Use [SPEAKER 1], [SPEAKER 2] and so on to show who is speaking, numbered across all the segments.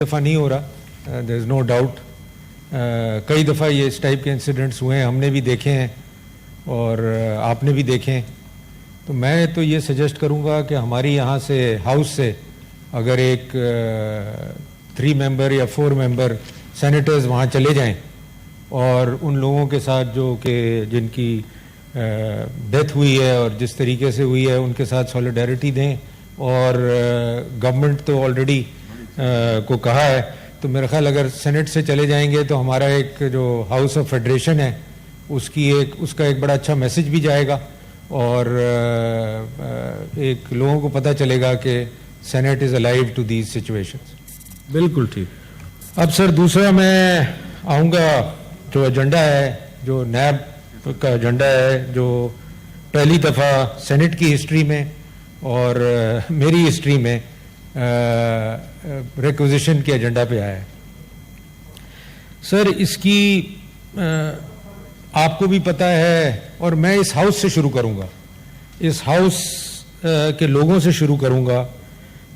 [SPEAKER 1] दफ़ा नहीं हो रहा, देयर इज़ नो डाउट। कई दफ़ा ये इस टाइप के इंसिडेंट्स हुए हैं, हमने भी देखे हैं और आपने भी देखे हैं। तो मैं तो ये सजेस्ट करूँगा कि हमारी यहाँ से हाउस से अगर एक 3 मेंबर या 4 मेंबर सेनेटर्स वहाँ चले जाएं और उन लोगों के साथ जो कि जिनकी डेथ हुई है और जिस तरीके से हुई है उनके साथ सॉलिडारिटी दें। और गवर्नमेंट तो ऑलरेडी को कहा है, तो मेरा ख्याल अगर सेनेट से चले जाएंगे तो हमारा एक जो हाउस ऑफ फेडरेशन है उसका एक बड़ा अच्छा मैसेज भी जाएगा और एक लोगों को पता चलेगा कि Senate is alive to these situations.
[SPEAKER 2] बिल्कुल ठीक।
[SPEAKER 1] अब सर दूसरा मैं आऊँगा, जो एजेंडा है, जो नैब का एजेंडा है, जो पहली दफ़ा सेनेट की हिस्ट्री में और मेरी हिस्ट्री में रिक्विजिशन के एजेंडा पे आया है। सर इसकी आपको भी पता है और मैं इस हाउस से शुरू करूंगा, इस हाउस के लोगों से शुरू करूंगा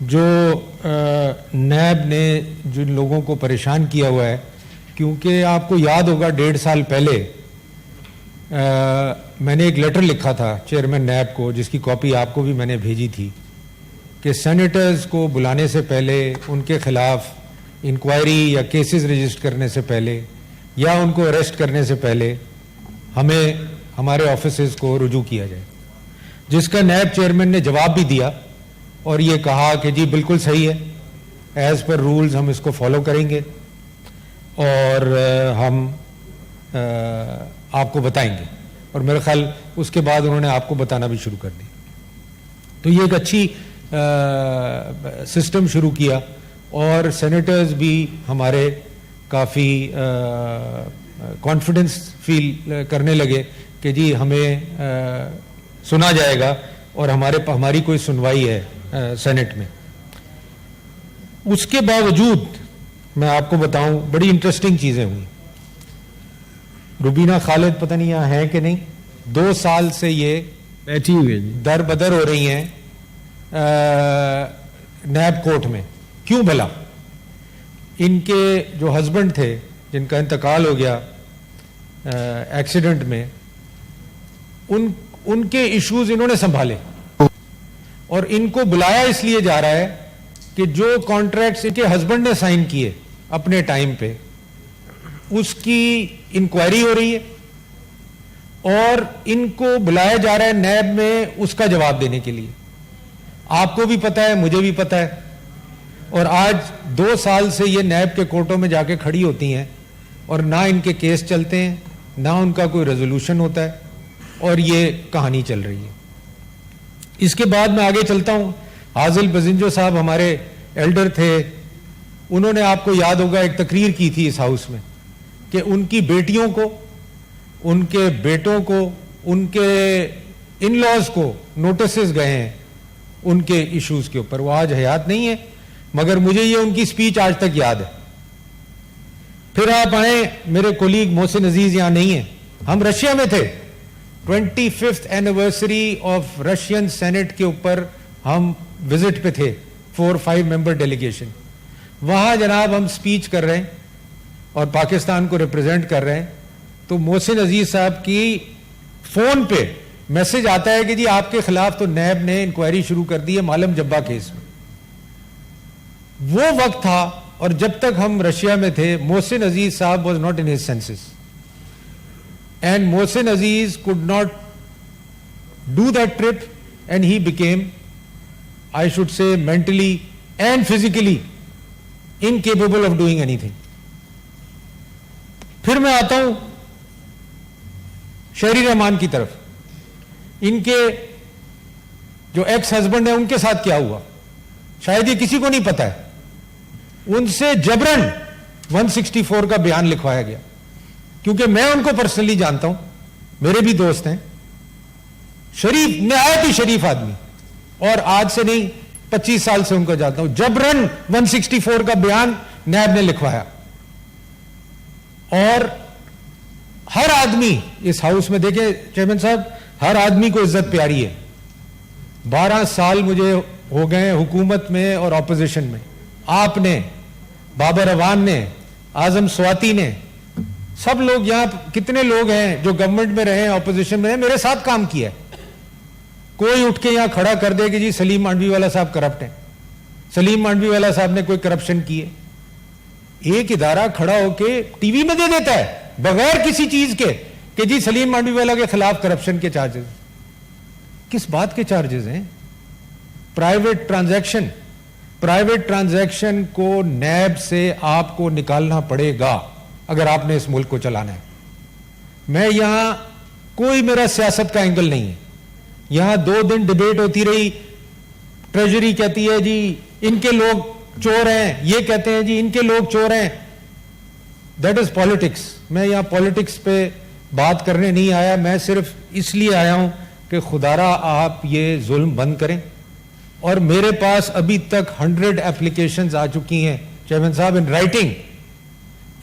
[SPEAKER 1] जो नैब ने जिन लोगों को परेशान किया हुआ है। क्योंकि आपको याद होगा 1.5 साल पहले मैंने एक लेटर लिखा था चेयरमैन नैब को, जिसकी कॉपी आपको भी मैंने भेजी थी, कि सेनेटर्स को बुलाने से पहले, उनके खिलाफ इंक्वायरी या केसेस रजिस्टर करने से पहले या उनको अरेस्ट करने से पहले हमें हमारे ऑफिसेज को रुजू किया जाए। जिसका नैब चेयरमैन ने जवाब भी दिया और ये कहा कि जी बिल्कुल सही है, एज पर रूल्स हम इसको फॉलो करेंगे और हम आपको बताएंगे। और मेरा ख्याल उसके बाद उन्होंने आपको बताना भी शुरू कर दिया। तो ये एक अच्छी सिस्टम शुरू किया और सेनेटर्स भी हमारे काफ़ी कॉन्फिडेंस फील करने लगे कि जी हमें सुना जाएगा और हमारी कोई सुनवाई है सेनेट में। उसके बावजूद मैं आपको बताऊं, बड़ी इंटरेस्टिंग चीज़ें हुई। रुबीना खालिद पता नहीं यहाँ है कि नहीं, 2 साल से ये
[SPEAKER 2] बैठी हुई है,
[SPEAKER 1] दर बदर हो रही हैं नैब कोर्ट में। क्यों भला? इनके जो हस्बैंड थे जिनका इंतकाल हो गया एक्सीडेंट में, उनके इश्यूज इन्होंने संभाले और इनको बुलाया इसलिए जा रहा है कि जो कॉन्ट्रैक्ट्स इनके हस्बैंड ने साइन किए अपने टाइम पे, उसकी इंक्वायरी हो रही है और इनको बुलाया जा रहा है नैब में उसका जवाब देने के लिए। आपको भी पता है, मुझे भी पता है। और आज 2 साल से ये नैब के कोर्टों में जाके खड़ी होती हैं और ना इनके केस चलते हैं, ना उनका कोई रेजोल्यूशन होता है और ये कहानी चल रही है। इसके बाद मैं आगे चलता हूं। हाजिल बजिंजो साहब हमारे एल्डर थे, उन्होंने आपको याद होगा एक तकरीर की थी इस हाउस में कि उनकी बेटियों को, उनके बेटों को, उनके इन लॉज को नोटिसेस गए हैं उनके इश्यूज के ऊपर। वो आज हयात नहीं है, मगर मुझे ये उनकी स्पीच आज तक याद है। फिर आप आए, मेरे कोलीग मोहसिन अजीज यहां नहीं है, हम रशिया में थे, 25th anniversary of Russian senate के ऊपर हम विजिट पे थे, 4-5 मेंबर डेलीगेशन। वहां जनाब हम स्पीच कर रहे हैं और पाकिस्तान को रिप्रेजेंट कर रहे हैं, तो मोहसिन अजीज साहब की फोन पे मैसेज आता है कि जी आपके खिलाफ तो नैब ने इंक्वायरी शुरू कर दी है मालम जब्बा केस में। वो वक्त था और जब तक हम रशिया में थे, मोहसिन अजीज साहब was not in his senses and Mohsin Aziz could not do that trip and he became, I should say, mentally and physically incapable of doing anything. फिर मैं आता हूं शहरी रहमान की तरफ। इनके जो एक्स हस्बैंड है उनके साथ क्या हुआ शायद ये किसी को नहीं पता है। उनसे जबरन 164 का बयान लिखवाया गया, क्योंकि मैं उनको पर्सनली जानता हूं, मेरे भी दोस्त हैं, शरीफ, निहायत ही शरीफ आदमी, और आज से नहीं 25 साल से उनको जानता हूं। जबरन 164 का बयान नैब ने लिखवाया और हर आदमी इस हाउस में, देखे चेयरमैन साहब, हर आदमी को इज्जत प्यारी है। 12 साल मुझे हो गए हुकूमत में और ऑपोजिशन में। आपने बाबर अवान ने, आजम स्वाति ने, सब लोग यहां कितने लोग हैं जो गवर्नमेंट में रहे, ऑपोजिशन में रहे, मेरे साथ काम किया है। कोई उठ के यहां खड़ा कर दे कि जी सलीम मांडवीवाला साहब करप्ट हैं, सलीम मांडवीवाला साहब ने कोई करप्शन की है, एक इदारा खड़ा होके टीवी में दे देता है बगैर किसी चीज के कि जी सलीम मांडवीवाला के खिलाफ करप्शन के चार्जेस। किस बात के चार्जेस हैं? प्राइवेट ट्रांजैक्शन को नैब से आपको निकालना पड़ेगा अगर आपने इस मुल्क को चलाना है। मैं यहां कोई मेरा सियासत का एंगल नहीं है। यहां 2 दिन डिबेट होती रही, ट्रेजरी कहती है जी इनके लोग चोर हैं, ये कहते हैं जी इनके लोग चोर हैं। That is politics. मैं यहां पॉलिटिक्स पे बात करने नहीं आया, मैं सिर्फ इसलिए आया हूं कि खुदारा आप ये जुल्म बंद करें। और मेरे पास अभी तक 100 एप्लीकेशंस आ चुकी हैं चेयरमैन साहब,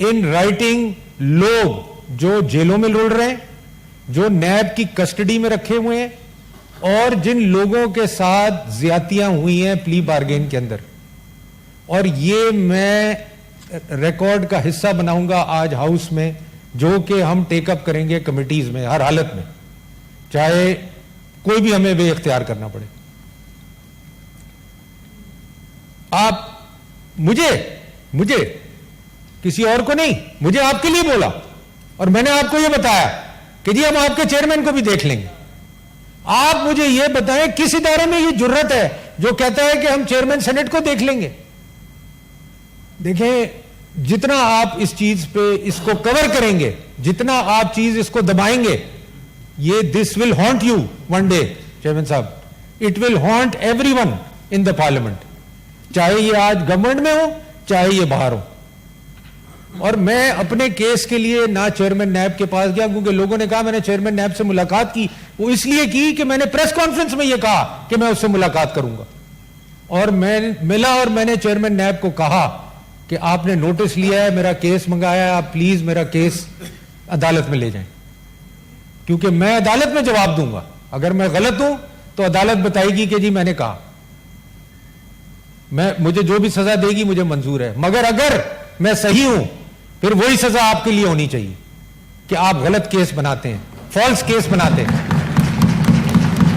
[SPEAKER 1] इन राइटिंग लोग जो जेलों में रुल रहे हैं, जो नैब की कस्टडी में रखे हुए हैं, और जिन लोगों के साथ ज्यादतियां हुई हैं प्ली बार्गेन के अंदर। और ये मैं रिकॉर्ड का हिस्सा बनाऊंगा आज हाउस में, जो कि हम टेकअप करेंगे कमिटीज में हर हालत में, चाहे कोई भी हमें वे इख्तियार करना पड़े। आप मुझे किसी और को नहीं, मुझे आपके लिए बोला, और मैंने आपको यह बताया कि जी हम आपके चेयरमैन को भी देख लेंगे। आप मुझे यह बताएं किस इदारे में यह जुर्रत है जो कहता है कि हम चेयरमैन सेनेट को देख लेंगे। देखें, जितना आप इस चीज पे इसको कवर करेंगे, जितना आप चीज इसको दबाएंगे, ये this will haunt you one day chairman साहब, it will haunt everyone in the Parliament, चाहे ये आज गवर्नमेंट में हो चाहे ये बाहर हो। और मैं अपने केस के लिए ना चेयरमैन नैब के पास गया, क्योंकि लोगों ने कहा मैंने चेयरमैन नैब से मुलाकात की, वो इसलिए की कि मैंने प्रेस कॉन्फ्रेंस में यह कहा कि मैं उससे मुलाकात करूंगा। और मैं मिला और मैंने चेयरमैन नैब को कहा कि आपने नोटिस लिया है, मेरा केस मंगाया है, आप प्लीज मेरा केस अदालत में ले जाएं, क्योंकि मैं अदालत में जवाब दूंगा। अगर मैं गलत हूं तो अदालत बताएगी कि जी मैंने कहा, मुझे जो भी सजा देगी मुझे मंजूर है, मगर अगर मैं सही हूं फिर वही सजा आपके लिए होनी चाहिए कि आप गलत केस बनाते हैं, फॉल्स केस बनाते हैं,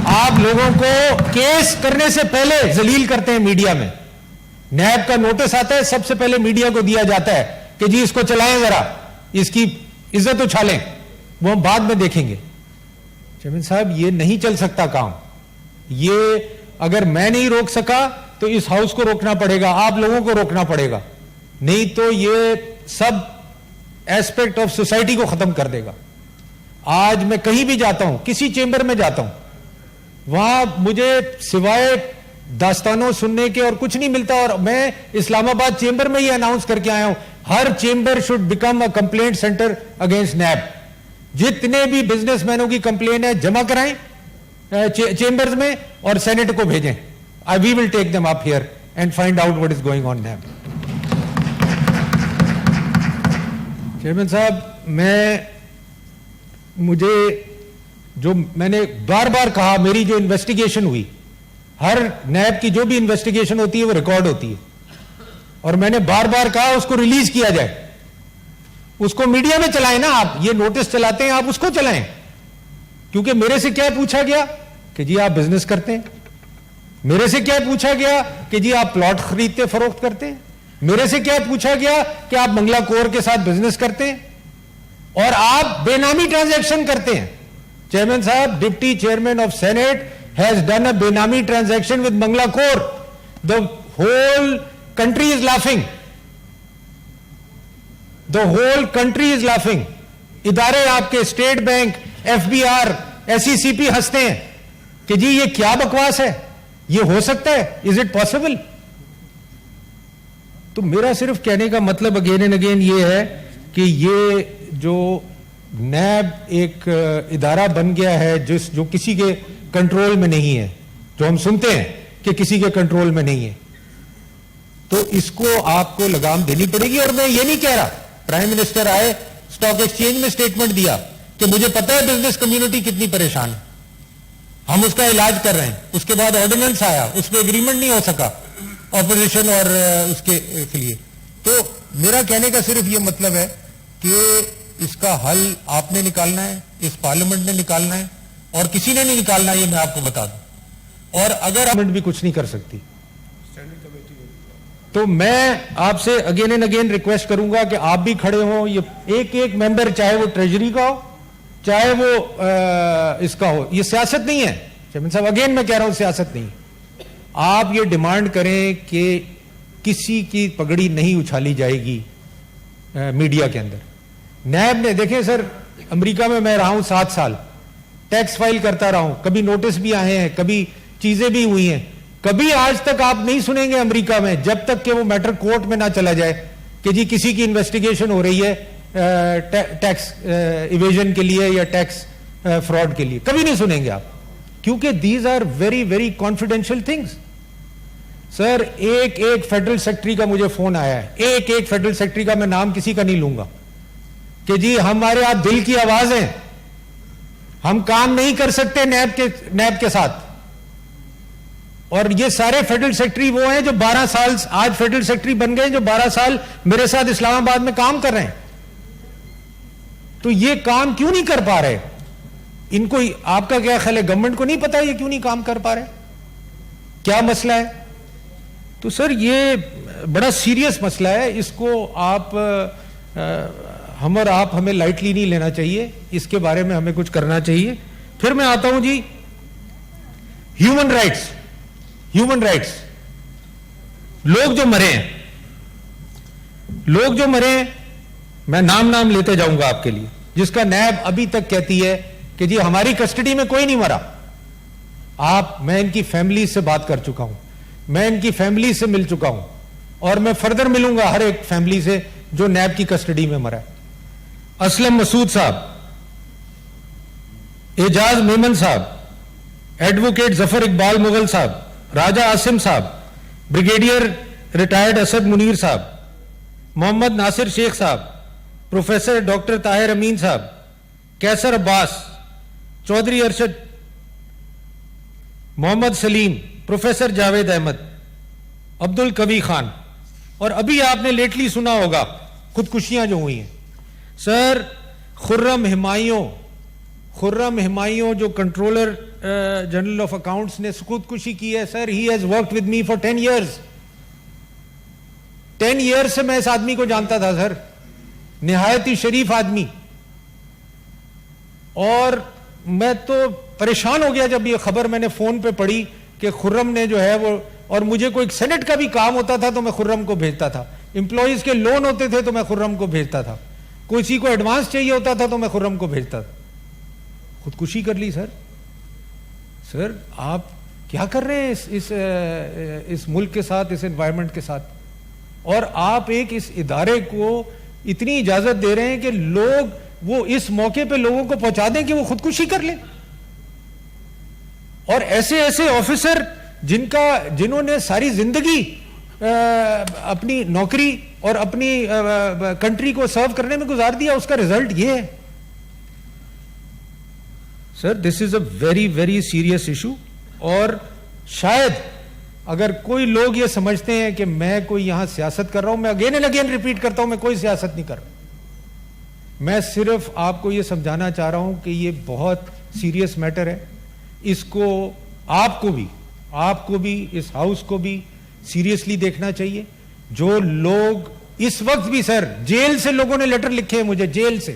[SPEAKER 1] आप लोगों को केस करने से पहले जलील करते हैं मीडिया में। नैब का नोटिस आता है, सबसे पहले मीडिया को दिया जाता है कि जी इसको चलाएं, जरा इसकी इज्जत उछालें, वो हम बाद में देखेंगे। चेयरमैन साहब, ये नहीं चल सकता काम। ये अगर मैं नहीं रोक सका तो इस हाउस को रोकना पड़ेगा, आप लोगों को रोकना पड़ेगा, नहीं तो ये सब एस्पेक्ट ऑफ सोसाइटी को खत्म कर देगा। आज मैं कहीं भी जाता हूं, किसी चेंबर में जाता हूं, वहां मुझे सिवाय दास्तानों सुनने के और कुछ नहीं मिलता। और मैं इस्लामाबाद चेंबर में ये अनाउंस करके आया हूं, हर chamber should become a complaint centre against NAB. जितने भी बिजनेसमैनों की कंप्लेन है जमा कराएं चेंबर्स में और सेनेट को भेजें। We will take them up here and find out what is going on NAB. Chairman साहब, मैंने बार बार कहा, मेरी जो इन्वेस्टिगेशन हुई, हर नैब की जो भी इन्वेस्टिगेशन होती है वो रिकॉर्ड होती है, और मैंने बार बार कहा उसको रिलीज किया जाए, उसको मीडिया में चलाएं ना। आप ये नोटिस चलाते हैं, आप उसको चलाएं, क्योंकि मेरे से क्या पूछा गया कि जी आप बिजनेस करते हैं, मेरे से क्या पूछा गया कि जी आप प्लॉट खरीदते फरोख्त करते हैं, मेरे से क्या पूछा गया कि आप बंगला कोर के साथ बिजनेस करते हैं, और आप बेनामी ट्रांजैक्शन करते हैं। चेयरमैन साहब, deputy chairman of Senate has done a benami transaction with बंगला कोर। The whole country is laughing, the whole country is laughing. इदारे आपके स्टेट बैंक, एफबीआर, एसईसीपी हंसते हैं कि जी ये क्या बकवास है, ये हो सकता है, इज इट पॉसिबल? तो मेरा सिर्फ कहने का मतलब अगेन एंड अगेन ये है कि ये जो नैब एक इदारा बन गया है जो किसी के कंट्रोल में नहीं है, जो हम सुनते हैं कि किसी के कंट्रोल में नहीं है, तो इसको आपको लगाम देनी पड़ेगी। और मैं ये नहीं कह रहा, प्राइम मिनिस्टर आए, स्टॉक एक्सचेंज में स्टेटमेंट दिया कि मुझे पता है बिजनेस कम्युनिटी कितनी परेशान है, हम उसका इलाज कर रहे हैं। उसके बाद ऑर्डिनेंस आया, उस पर एग्रीमेंट नहीं हो सका ऑपोजिशन और उसके लिए, तो मेरा कहने का सिर्फ ये मतलब है कि इसका हल आपने निकालना है, इस पार्लियामेंट ने निकालना है, और किसी ने नहीं निकालना, ये मैं आपको बता दूं। और अगर पार्लियामेंट भी कुछ नहीं कर सकती, तो मैं आपसे अगेन एंड अगेन रिक्वेस्ट करूंगा कि आप भी खड़े हो। ये एक एक मेंबर, चाहे वो ट्रेजरी का हो, चाहे वो इसका हो, ये सियासत नहीं है चेयरमैन साहब, अगेन मैं कह रहा हूं सियासत नहीं। आप ये डिमांड करें कि किसी की पगड़ी नहीं उछाली जाएगी मीडिया के अंदर। नैब ने, देखें सर, अमेरिका में मैं रहा हूं 7 साल, टैक्स फाइल करता रहा हूं, कभी नोटिस भी आए हैं, कभी चीजें भी हुई हैं। कभी आज तक आप नहीं सुनेंगे अमेरिका में, जब तक कि वो मैटर कोर्ट में ना चला जाए कि जी किसी की इन्वेस्टिगेशन हो रही है टैक्स इवेजन के लिए या टैक्स फ्रॉड के लिए, कभी नहीं सुनेंगे आप, क्योंकि these are very very confidential things. Sir, एक एक फेडरल सेक्रेटरी का मुझे फोन आया है, एक एक फेडरल सेक्रेटरी का, मैं नाम किसी का नहीं लूंगा, कि जी हमारे आप दिल की आवाज हैं, हम काम नहीं कर सकते नैब के साथ। और ये सारे फेडरल सेक्रेटरी वो हैं जो 12 साल आज फेडरल सेक्रेटरी बन गए, जो 12 साल मेरे साथ इस्लामाबाद में काम कर रहे हैं। तो ये काम क्यों नहीं कर पा रहे? इनको, आपका क्या ख्याल है, गवर्नमेंट को नहीं पता ये क्यों नहीं काम कर पा रहे, क्या मसला है? तो सर ये बड़ा सीरियस मसला है, इसको आप हम और आप हमें लाइटली नहीं लेना चाहिए, इसके बारे में हमें कुछ करना चाहिए। फिर मैं आता हूं जी ह्यूमन राइट्स। ह्यूमन राइट्स, लोग जो मरे हैं, मैं नाम लेते जाऊंगा आपके लिए, जिसका नैब अभी तक कहती है कि जी हमारी कस्टडी में कोई नहीं मरा। मैं इनकी फैमिली से बात कर चुका हूं, मैं इनकी फैमिली से मिल चुका हूं, और मैं फर्दर मिलूंगा हर एक फैमिली से जो नैब की कस्टडी में मरा है। असलम मसूद साहब, एजाज मेमन साहब, एडवोकेट जफर इकबाल मुगल साहब, राजा आसिम साहब, ब्रिगेडियर रिटायर्ड असद मुनीर साहब, मोहम्मद नासिर शेख साहब, प्रोफेसर डॉक्टर ताहिर अमीन साहब, कैसर अब्बास, चौधरी अरशद, मोहम्मद सलीम, प्रोफेसर जावेद अहमद, अब्दुल कवी खान, और अभी आपने लेटली सुना होगा खुदकुशियां जो हुई हैं। सर, खुर्रम हिमायूं जो कंट्रोलर जनरल ऑफ अकाउंट्स ने खुदकुशी की है, sir, he has worked with me for 10 years। 10 years से मैं इस आदमी को जानता था सर, निहायत ही शरीफ आदमी। और मैं तो परेशान हो गया जब ये खबर मैंने फोन पे पढ़ी कि खुर्रम ने जो है वो, और मुझे कोई सेनेट का भी काम होता था तो मैं खुर्रम को भेजता था, एम्प्लॉइज के लोन होते थे तो मैं खुर्रम को भेजता था, किसी को एडवांस चाहिए होता था तो मैं खुर्रम को भेजता था। खुदकुशी कर ली सर। सर, आप क्या कर रहे हैं इस मुल्क के साथ, इस एनवायरनमेंट के साथ? और आप एक इस इदारे को इतनी इजाजत दे रहे हैं कि लोग वो इस मौके पे लोगों को पहुंचा दें कि वो खुदकुशी कर लें। और ऐसे ऐसे ऑफिसर जिन्होंने सारी जिंदगी अपनी नौकरी और अपनी कंट्री को सर्व करने में गुजार दिया, उसका रिजल्ट ये है। Sir, this is a very very serious issue. और शायद अगर कोई लोग ये समझते हैं कि मैं कोई यहां सियासत कर रहा हूं, मैं अगेन एंड अगेन रिपीट करता हूं, मैं कोई सियासत नहीं कर रहा। मैं सिर्फ आपको ये समझाना चाह रहा हूं कि ये बहुत सीरियस मैटर है। इसको आपको भी इस हाउस को भी सीरियसली देखना चाहिए। जो लोग इस वक्त भी, सर, जेल से लोगों ने लेटर लिखे हैं मुझे, जेल से,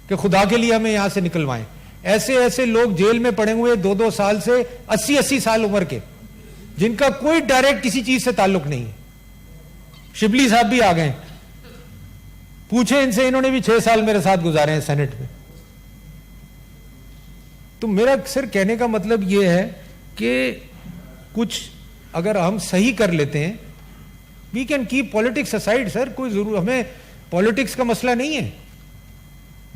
[SPEAKER 1] कि खुदा के लिए हमें यहां से निकलवाएं। ऐसे ऐसे लोग जेल में पड़े हुए 2-2 साल से 80-80 साल उम्र के, जिनका कोई डायरेक्ट किसी चीज से ताल्लुक नहीं है। शिबली साहब भी आ गए, पूछे इनसे, इन्होंने भी 6 साल मेरे साथ गुजारे हैं सेनेट में। तो मेरा सर कहने का मतलब यह है कि कुछ अगर हम सही कर लेते हैं, we can keep politics aside sir, कोई जरूर, हमें पॉलिटिक्स का मसला नहीं है,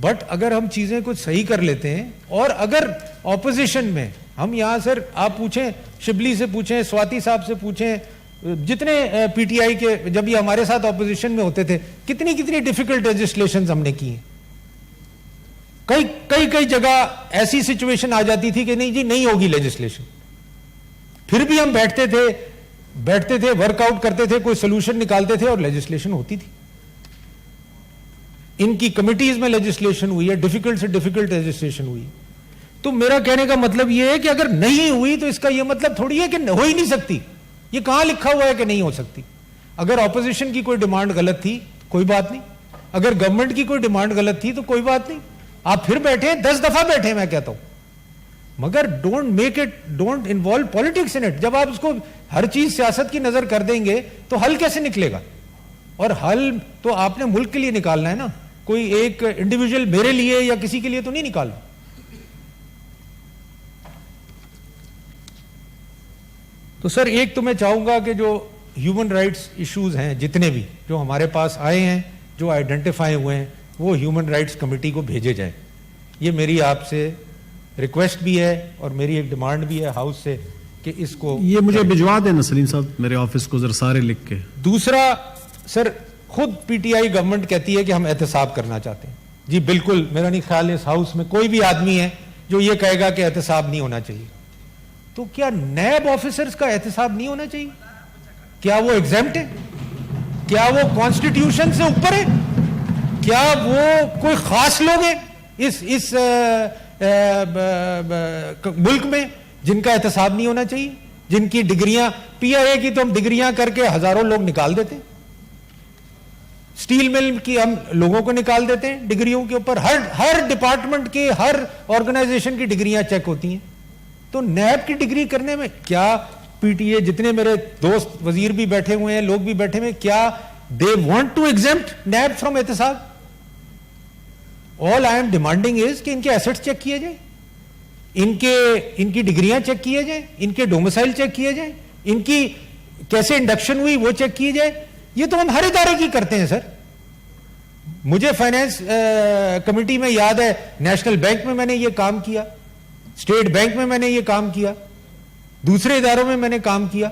[SPEAKER 1] बट अगर हम चीजें कुछ सही कर लेते हैं, और अगर ऑपोजिशन में हम यहां, सर, आप पूछें, शिबली से पूछें, स्वाति साहब से पूछें, जितने पीटीआई के जब ये हमारे साथ ऑपोजिशन में होते थे, कितनी कितनी डिफिकल्ट लेजिस्लेशन हमने की हैं। कई जगह ऐसी सिचुएशन आ जाती थी कि नहीं जी, नहीं होगी लेजिस्लेशन, फिर भी हम बैठते थे, बैठते थे, वर्कआउट करते थे, कोई सोल्यूशन निकालते थे और लेजिस्लेशन होती थी। इनकी कमिटीज में लेजिस्लेशन हुई है, डिफिकल्ट से डिफिकल्ट लेजिस्लेशन हुई। तो मेरा कहने का मतलब यह है कि अगर नहीं हुई तो इसका यह मतलब थोड़ी है कि हो ही नहीं सकती। ये कहां लिखा हुआ है कि नहीं हो सकती? अगर ऑपोजिशन की कोई डिमांड गलत थी कोई बात नहीं, अगर गवर्नमेंट की कोई डिमांड गलत थी तो कोई बात नहीं, आप फिर बैठे, 10 दफा बैठे, मैं कहता हूं, मगर don't involve politics in it. जब आप उसको हर चीज सियासत की नजर कर देंगे तो हल कैसे निकलेगा? और हल तो आपने मुल्क के लिए निकालना है ना, कोई एक इंडिविजुअल मेरे लिए या किसी के लिए तो नहीं निकालना। तो सर, एक तो मैं चाहूंगा कि जो ह्यूमन राइट्स इश्यूज हैं जितने भी जो हमारे पास आए हैं, जो आइडेंटिफाई हुए हैं, वो ह्यूमन राइट्स कमेटी को भेजे जाए। ये मेरी आपसे रिक्वेस्ट भी है और मेरी एक डिमांड भी है हाउस से कि इसको
[SPEAKER 2] ये मुझे भिजवा देना सलीम साहब मेरे ऑफिस को जरा सारे लिख के।
[SPEAKER 1] दूसरा सर, खुद पीटीआई गवर्नमेंट कहती है कि हम एहतसाब करना चाहते हैं। जी बिल्कुल, मेरा नहीं ख्याल इस हाउस में कोई भी आदमी है जो ये कहेगा कि एहतसाब नहीं होना चाहिए। तो क्या नैब ऑफिसर्स का एहतसाब नहीं होना चाहिए? क्या वो एग्जेम्प्ट है? क्या वो कॉन्स्टिट्यूशन से ऊपर है? क्या वो कोई खास लोग हैं इस मुल्क में जिनका एहतसाब नहीं होना चाहिए? जिनकी डिग्रियां, पीआईए की तो हम डिग्रियां करके हजारों लोग निकाल देते हैं, स्टील मिल की हम लोगों को निकाल देते हैं डिग्रियों के ऊपर। हर डिपार्टमेंट के, हर ऑर्गेनाइजेशन की डिग्रियां चेक होती हैं। तो नैब की डिग्री करने में क्या पीटीए, जितने मेरे दोस्त वजीर भी बैठे हुए हैं, लोग भी बैठे हुए हैं, क्या they want to exempt NAB from एहतसाब? All I am demanding is कि इनके एसेट्स चेक किए जाए, इनकी डिग्रियां चेक किए जाए, इनके डोमिसाइल चेक किए जाए, इनकी कैसे इंडक्शन हुई वो चेक किए जाए। ये तो हम हर इदारे की करते हैं सर। मुझे फाइनेंस कमेटी में याद है, नेशनल बैंक में मैंने ये काम किया, स्टेट बैंक में मैंने ये काम किया, दूसरे इदारों में मैंने काम किया।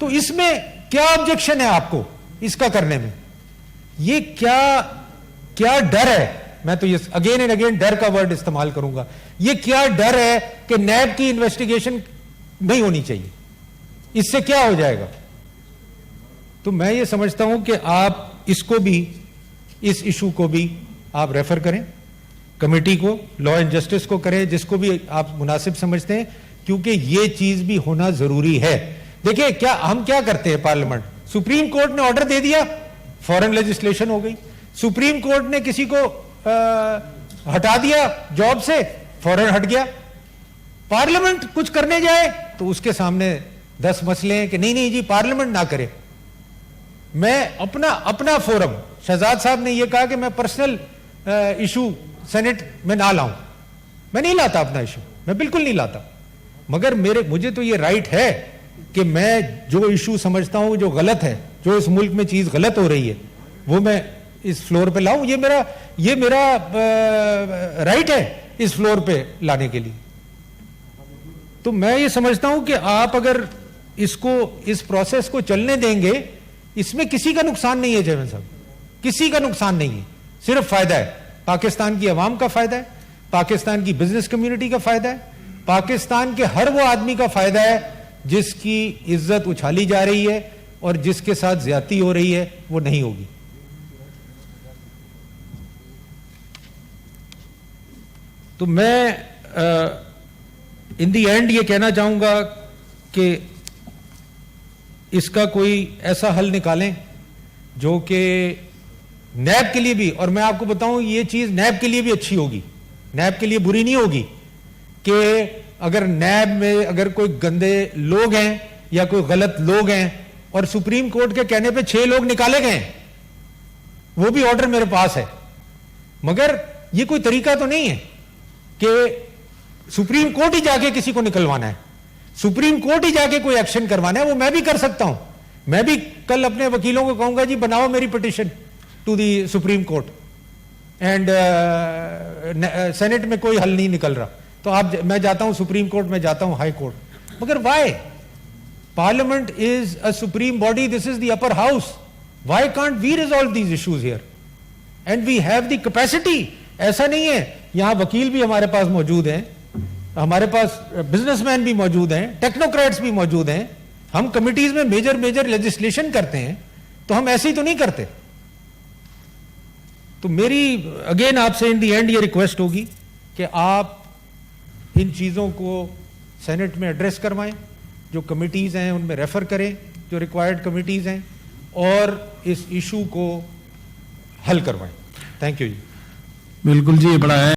[SPEAKER 1] तो इसमें क्या ऑब्जेक्शन है आपको इसका करने में? ये क्या डर है? मैं तो ये अगेन एंड अगेन डर का वर्ड इस्तेमाल करूंगा। ये क्या डर है कि नैब की इन्वेस्टिगेशन नहीं होनी चाहिए? इससे क्या हो जाएगा? तो मैं ये समझता हूं कि आप इसको भी, इस इशू को भी आप रेफर करें कमेटी को, लॉ एंड जस्टिस को करें, जिसको भी आप मुनासिब समझते हैं, क्योंकि ये चीज भी होना जरूरी है। देखिए, क्या हम क्या करते हैं पार्लियामेंट, सुप्रीम कोर्ट ने ऑर्डर दे दिया, फॉरेन लेजिस्लेशन हो गई। सुप्रीम कोर्ट ने किसी को हटा दिया जॉब से, फौरन हट गया। पार्लियामेंट कुछ करने जाए तो उसके सामने 10 मसले हैं कि नहीं जी पार्लियामेंट ना करे। मैं अपना फोरम, शहजाद साहब ने यह कहा कि मैं पर्सनल इशू सेनेट में ना लाऊं, मैं नहीं लाता अपना इशू, मैं बिल्कुल नहीं लाता। मगर मुझे तो ये राइट है कि मैं जो इशू समझता हूं जो गलत है, जो इस मुल्क में चीज गलत हो रही है, वो मैं इस फ्लोर पे लाऊं। ये मेरा राइट है इस फ्लोर पे लाने के लिए। तो मैं ये समझता हूं कि आप अगर इस प्रोसेस को चलने देंगे, इसमें किसी का नुकसान नहीं है चेयरमैन साहब, किसी का नुकसान नहीं है, सिर्फ फायदा है। पाकिस्तान की अवाम का फायदा है, पाकिस्तान की बिजनेस कम्युनिटी का फायदा है, पाकिस्तान के हर वो आदमी का फायदा है जिसकी इज्जत उछाली जा रही है और जिसके साथ ज्यादती हो रही है, वो नहीं होगी। तो मैं इन दी एंड ये कहना चाहूंगा कि इसका कोई ऐसा हल निकालें जो कि नैब के लिए भी, और मैं आपको बताऊं ये चीज नैब के लिए भी अच्छी होगी, नैब के लिए बुरी नहीं होगी कि अगर नैब में अगर कोई गंदे लोग हैं या कोई गलत लोग हैं और सुप्रीम कोर्ट के कहने पे 6 लोग निकाले गए, वो भी ऑर्डर मेरे पास है, मगर ये कोई तरीका तो नहीं है कि सुप्रीम कोर्ट ही जाके किसी को निकलवाना है, सुप्रीम कोर्ट ही जाके कोई एक्शन करवाना है। वो मैं भी कर सकता हूं, मैं भी कल अपने वकीलों को कहूंगा जी बनाओ मेरी petition to the supreme court and Senate में कोई हल नहीं निकल रहा तो मैं जाता हूं सुप्रीम कोर्ट में, जाता हूं हाई कोर्ट। मगर why? Parliament is a supreme body, this is the upper house, why can't we resolve these issues here and we have the capacity. ऐसा नहीं है, यहां वकील भी हमारे पास मौजूद हैं, हमारे पास बिजनेसमैन भी मौजूद हैं, टेक्नोक्रेट्स भी मौजूद हैं, हम कमिटीज में मेजर मेजर लेजिस्लेशन करते हैं तो हम ऐसे ही तो नहीं करते। तो मेरी अगेन आपसे इन दी एंड ये रिक्वेस्ट होगी कि आप इन चीजों को सेनेट में एड्रेस करवाएं, जो कमिटीज हैं उनमें रेफर करें, जो रिक्वायर्ड कमिटीज हैं, और इस इशू को हल करवाएं। थैंक यू जी।
[SPEAKER 2] बिल्कुल जी, ये बड़ा है।